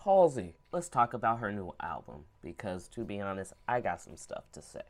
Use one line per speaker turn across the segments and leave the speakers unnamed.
Halsey, let's talk about her new album because, to be honest, I got some stuff to say.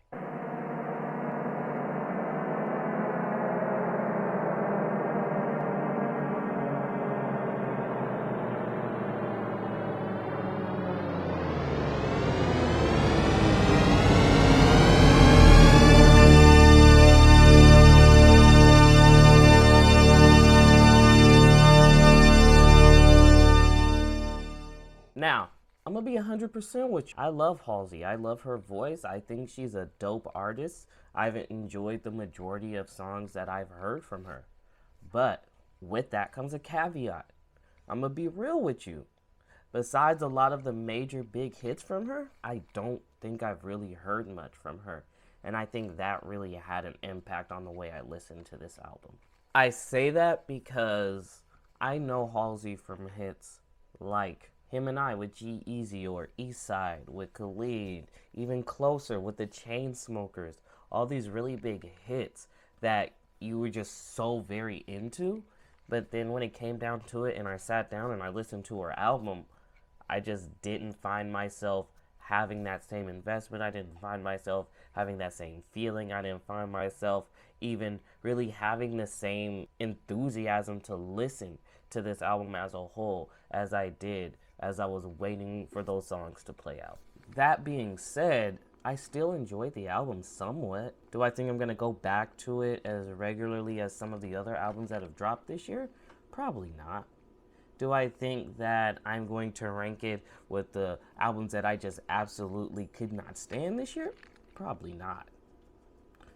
Now, I'm gonna be 100% with you. I love Halsey. I love her voice. I think she's a dope artist. I've enjoyed the majority of songs that I've heard from her. But with that comes a caveat. I'm gonna be real with you. Besides a lot of the major big hits from her, I don't think I've really heard much from her. And I think that really had an impact on the way I listened to this album. I say that because I know Halsey from hits like Him and I with G-Eazy or East Side with Khalid, even Closer with the Chainsmokers, all these really big hits that you were just so very into. But then when it came down to it and I sat down and I listened to her album, I just didn't find myself having that same investment. I didn't find myself having that same feeling. I didn't find myself even really having the same enthusiasm to listen to this album as a whole as I did as I was waiting for those songs to play out. That being said, I still enjoyed the album somewhat. Do I think I'm going to go back to it as regularly as some of the other albums that have dropped this year? Probably not. Do I think that I'm going to rank it with the albums that I just absolutely could not stand this year? Probably not.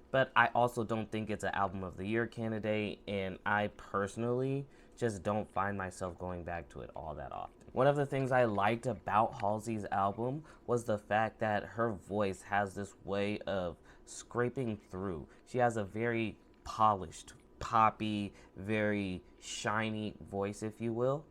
But I also don't think it's an album of the year candidate, and I personally just don't find myself going back to it all that often. One of the things I liked about Halsey's album was the fact that her voice has this way of scraping through. She has a very polished, poppy, very shiny voice, if you will.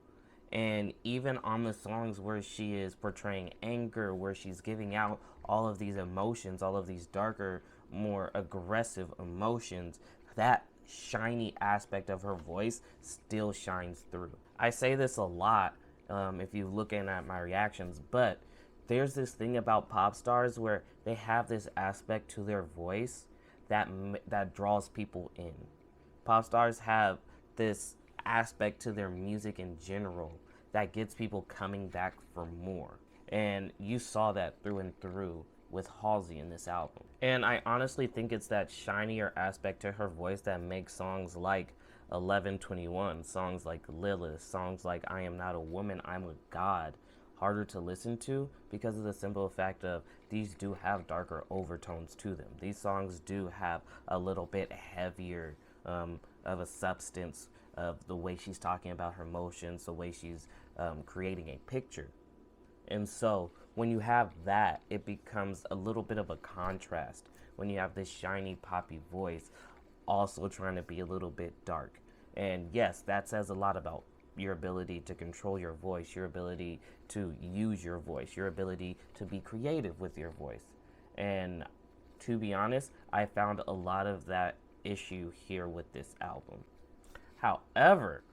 And even on the songs where she is portraying anger, where she's giving out all of these emotions, all of these darker, more aggressive emotions, that shiny aspect of her voice still shines through. I say this a lot if you're looking at my reactions, but there's this thing about pop stars where they have this aspect to their voice that draws people in. Pop stars have this aspect to their music in general that gets people coming back for more. And you saw that through and through with Halsey in this album. And I honestly think it's that shinier aspect to her voice that makes songs like 11:21, songs like Lilith, songs like I Am Not a Woman, I'm a God harder to listen to because of the simple fact of these do have darker overtones to them. These songs do have a little bit heavier of a substance of the way she's talking about her emotions, the way she's creating a picture. And so when you have that, it becomes a little bit of a contrast when you have this shiny, poppy voice also trying to be a little bit dark. And yes, that says a lot about your ability to control your voice, your ability to use your voice, your ability to be creative with your voice. And to be honest, I found a lot of that issue here with this album. However,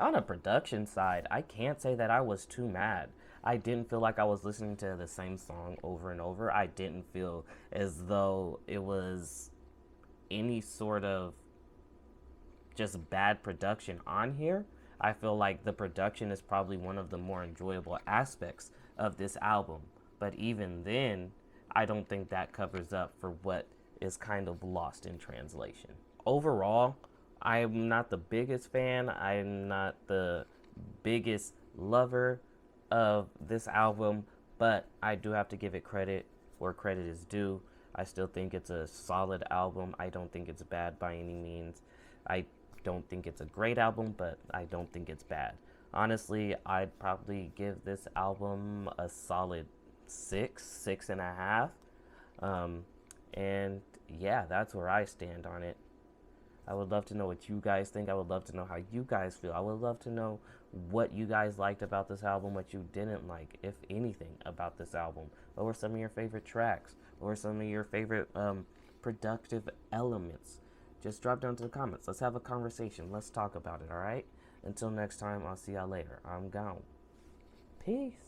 on a production side, I can't say that I was too mad. I didn't feel like I was listening to the same song over and over. I didn't feel as though it was any sort of just bad production on here. I feel like the production is probably one of the more enjoyable aspects of this album. But even then, I don't think that covers up for what is kind of lost in translation. Overall, I'm not the biggest fan. I'm not the biggest lover of this album, but I do have to give it credit where credit is due. I still think it's a solid album. I don't think it's bad by any means. I don't think it's a great album, but I don't think it's bad. Honestly, I'd probably give this album a solid 6.5. And yeah, that's where I stand on it. I would love to know what you guys think. I would love to know how you guys feel. I would love to know what you guys liked about this album, what you didn't like, if anything, about this album. What were some of your favorite tracks? What were some of your favorite productive elements? Just drop down to the comments. Let's have a conversation. Let's talk about it, all right? Until next time, I'll see y'all later. I'm gone. Peace.